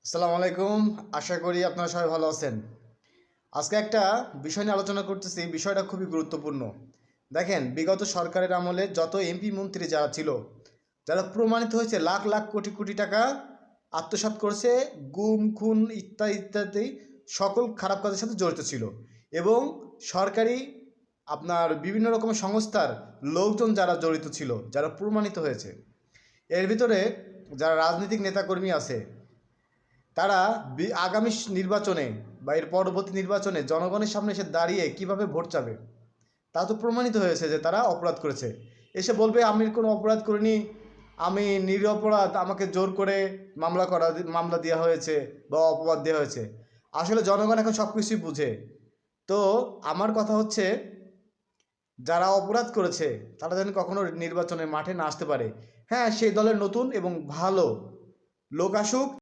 আসসালামু আলাইকুম। আশা করি আপনারা সবাই ভালো আছেন। আজকে একটা বিষয় নিয়ে আলোচনা করতেছি। বিষয়টা খুবই গুরুত্বপূর্ণ। দেখেন, বিগত সরকারের আমলে যত এমপি মন্ত্রী যারা ছিল, যারা প্রমাণিত হয়েছে লাখ লাখ কোটি কোটি টাকা আত্মসাৎ করছে, গুম খুন ইত্যাদি ইত্যাদি সকল খারাপ কাজের সাথে জড়িত ছিল। এবং সরকারি আপনার বিভিন্ন রকমের সংস্থার লোকজন যারা জড়িত ছিল, যারা প্রমাণিত হয়েছে, এর ভিতরে যারা রাজনৈতিক নেতাকর্মী আছে, তারা আগামী নির্বাচনে বা এর পরবর্তী নির্বাচনে জনগণের সামনে এসে দাঁড়িয়ে কিভাবে ভোট চাবে, তা তো প্রমাণিত হয়েছে যে তারা অপরাধ করেছে। এসে বলবে আমি কোনো অপরাধ করিনি, আমি নিরপরাধ, আমাকে জোর করে মামলা দেওয়া হয়েছে বা অপবাদ দেওয়া হয়েছে। আসলে জনগণ এখন সব কিছুই বুঝে। তো আমার কথা হচ্ছে, যারা অপরাধ করেছে তারা যেন কখনো নির্বাচনের মাঠে না আসতে পারে। হ্যাঁ, সেই দলের নতুন এবং ভালো লোক আসুক,